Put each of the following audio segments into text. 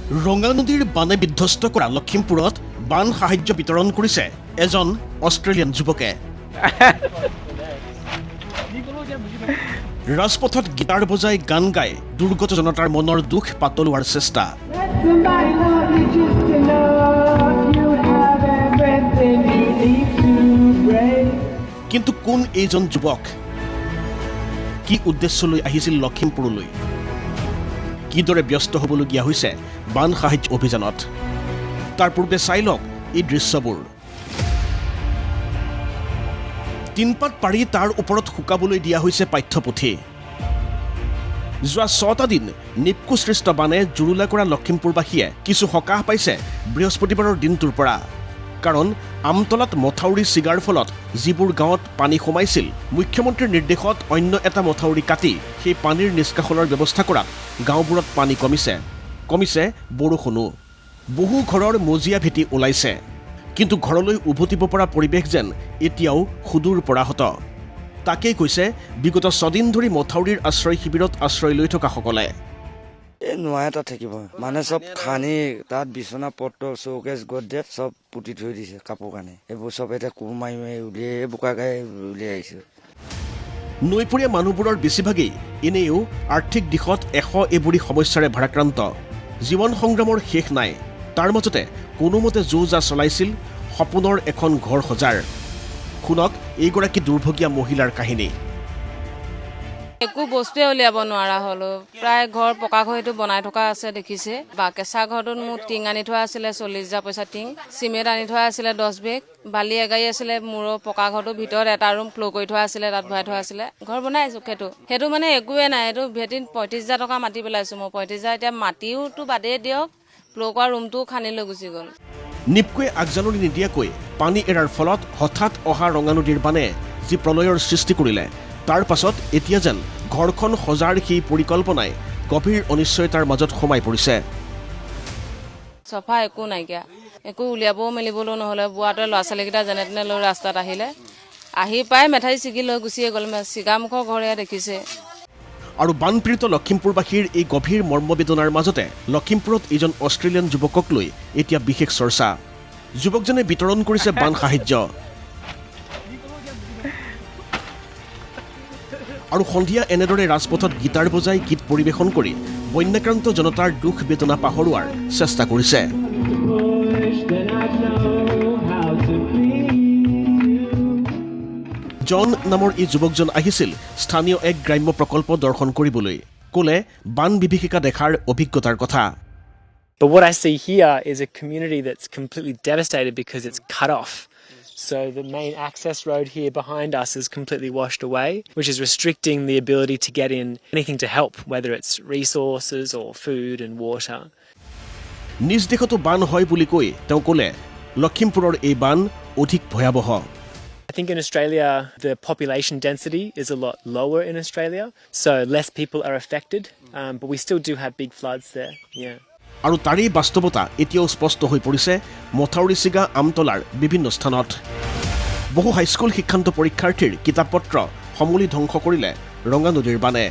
ৰঙা নদীৰ বানে বিধ্বস্ত কৰা লখিমপুৰত বান সাহায্য বিতৰণ কৰিছে এজন অষ্ট্ৰেলিয়ান যুৱকে। ৰাজপথত গীটাৰ বজাই গান গাই দুৰ্গত জনতাৰ মনৰ দুখ পাতলোৱাৰ চেষ্টা। কিন্তু কোন এইজন যুৱক? কি উদ্দেশ্য লৈ আহিছিল লখিমপুৰলৈ? কিদৰে ব্যস্ত হ'বলগীয়া হৈছে বান সাহায্য অভিযানত? তাৰ পূৰ্বে চাই লওক এই দৃশ্যবোৰ। তিনপাত পাৰি তাৰ ওপৰত শুকাবলৈ দিয়া হৈছে পাঠ্যপুথি। যোৱা 6টা দিন নিপকু সৃষ্ট বানে জুৰুলা কৰা লখিমপুৰবাসীয়ে কিছু সকাহ পাইছে বৃহস্পতিবাৰৰ দিনটোৰ পৰা। কাৰণ আমতলাত মথাউৰি ছিগাৰ ফলত যিবোৰ গাঁৱত পানী সোমাইছিল, মুখ্যমন্ত্ৰীৰ নিৰ্দেশত অন্য এটা মথাউৰি কাটি সেই পানীৰ নিষ্কাশনৰ ব্যৱস্থা কৰাত গাঁওবোৰত পানী কমিছে বৰষুণো। বহু ঘৰৰ মজিয়া ভেটি ওলাইছে, কিন্তু ঘৰলৈ উভতিব পৰা পৰিৱেশ যেন এতিয়াও সুদূৰ পৰাহত। তাকেই কৈছে বিগত 6 দিন ধৰি মথাউৰিৰ আশ্ৰয় শিবিৰত আশ্ৰয় লৈ থকাসকলে। নোৱাৰে তাত থাকিব, মানে চব খানি তাত বিচনা পত্ৰ চৌকেছ গড্ৰেজ চব পুতি থৈ দিছে, কাপোৰ কানি এইবোৰ চব এতিয়া কোৰ মাৰি উলিয়াই বোকা গাই উলিয়াই আহিছে। নৈপৰীয়া মানুহবোৰৰ বেছিভাগেই এনেও আৰ্থিক দিশত এবুৰি সমস্যাৰে ভাৰাক্ৰান্ত। জীৱন সংগ্ৰামৰ শেষ নাই। তাৰ মাজতে কোনোমতে যো-জা চলাইছিল সপোনৰ এখন ঘৰ সজাৰ। শুনক এইগৰাকী দুৰ্ভগীয়া মহিলাৰ কাহিনী। একো বস্তুৱে উলিয়াব নোৱাৰা হলো। প্ৰায় ঘৰ পকা ঘৰটো বনাই থকা আছে দেখিছে। বা কেঁচা ঘৰটোত মোৰ টিং আনি থোৱা আছিলে 40,000 পইচা টিং, চিমেণ্ট আনি থোৱা আছিলে 10 বেগ, বালি এগাড়ী আছিলে মোৰ পকা ঘৰটোৰ ভিতৰত এটা ৰুম ফ্ল' কৰি থোৱা আছিলে, তাত ভৰাই থোৱা আছিলে। ঘৰ বনাইছো সেইটো মানে একোৱে নাই। এইটো ভেটিত 35,000 টকা মাটি পেলাইছো মই। 35,000 এতিয়া মাটিওতো বাদেই দিয়ক, ফ্ল' কৰা ৰুমটোও খান্দি লৈ গুচি গ'ল। নিপকুৱে আগজাননী নিদিয়াকৈ পানী এৰাৰ ফলত হঠাৎ অহা ৰঙা নদীৰ বানে যি প্ৰলয়ৰ সৃষ্টি কৰিলে, তাৰ পাছত এতিয়া যেন ঘৰখন সজাৰ সেই পৰিকল্পনাই গভীৰ অনিশ্চয়তাৰ মাজত সোমাই পৰিছে। চফা একো নাইকিয়া, একো উলিয়াবও মেলিবলৈও নহ'লে। বুঢ়াটোৱে ল'ৰা ছোৱালীকেইটা যেনে তেনে লৈ ৰাস্তাত আহি পাই মেঠাই ছিগি লৈ গুচিয়ে গ'ল। চিগামুখৰ ঘৰে দেখিছে। আৰু বানপীড়িত লখিমপুৰবাসীৰ এই গভীৰ মৰ্মবেদনাৰ মাজতে লখিমপুৰত এইজন অষ্ট্ৰেলিয়ান যুৱকক লৈ এতিয়া বিশেষ চৰ্চা। যুৱকজনে বিতৰণ কৰিছে বান সাহায্য। আৰু সন্ধিয়া এনেদৰে ৰাজপথত গীটাৰ বজাই গীত পৰিৱেশন কৰি বন্যাক্ৰান্ত জনতাৰ দুখ বেদনা পাহৰোৱাৰ চেষ্টা কৰিছে। জন নামৰ এই যুৱকজন আহিছিল স্থানীয় এক গ্ৰাম্য প্ৰকল্প দৰ্শন কৰিবলৈ। ক'লে বান বিভীষিকা দেখাৰ অভিজ্ঞতাৰ কথা। But what I see here is a community that's completely devastated because it's cut off. So the main access road here behind us is completely washed away, which is restricting the ability to get in anything to help, whether it's resources or food and water. নিজ দেশতো বান হয় বুলি কৈ তেওঁ ক'লে লখিমপুৰৰ এই বান অধিক ভয়াৱহ। I think in Australia, the population density is a lot lower in Australia, so less people are affected, but we still do have big floods there, yeah. আৰু তাৰেই বাস্তৱতা এতিয়াও স্পষ্ট হৈ পৰিছে মথাউৰি ছিগা আমতলাৰ বিভিন্ন স্থানত। বহু হাইস্কুল শিক্ষান্ত পৰীক্ষাৰ্থীৰ কিতাপ পত্ৰ সমূলি ধ্বংস কৰিলে ৰঙা নদীৰ বানে।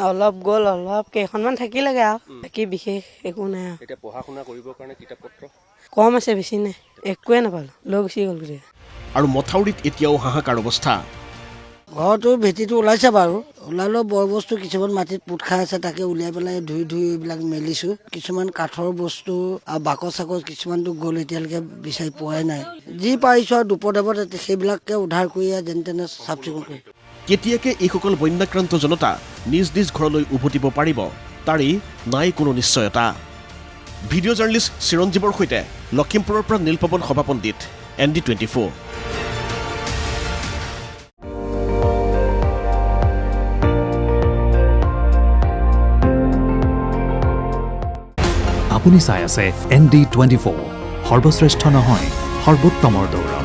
অলপ গ'ল, অলপ কেইখনমান থাকিলেগে আৰু বাকী বিশেষ একো নাই। এতিয়া পঢ়া শুনা কৰিবৰ কাৰণে কিতাপ পত্ৰ কম আছে, বেছি নাই। একোৱে নাপালোঁ, লৈ গুচি গ'ল গোটেই। আৰু মথাউৰিত এতিয়াও হাহাকাৰ অৱস্থা। ঘৰটো ভেটিটো ওলাইছে বাৰু, ওলালেও বয় বস্তু কিছুমান মাটিত পোত খাই আছে, তাকে উলিয়াই পেলাই ধুই এইবিলাক মেলিছো। কিছুমান কাঠৰ বস্তু আৰু বাকচ চাকচ কিছুমানতো গ'ল, এতিয়ালৈকে বিচাৰি পোৱাই নাই। যি পাৰিছো আৰু দুপদেৱত সেইবিলাককে উদ্ধাৰ কৰি যেনে তেনে চাফ চিকুণ কৰি। কেতিয়াকে এইসকল বন্যাক্ৰান্ত জনতা নিজ নিজ ঘৰলৈ উভতিব পাৰিব তাৰেই নাই কোনো নিশ্চয়তা। ভিডিঅ' জাৰ্নেলিষ্ট চিৰঞ্জীৱৰ সৈতে লখিমপুৰৰ পৰা নীলপৱন সভাপণ্ডিত, ND24। আপুনি চাই আছে ND24, সৰ্বশ্ৰেষ্ঠ নহয় সৰ্বোত্তমৰ দৌৰ।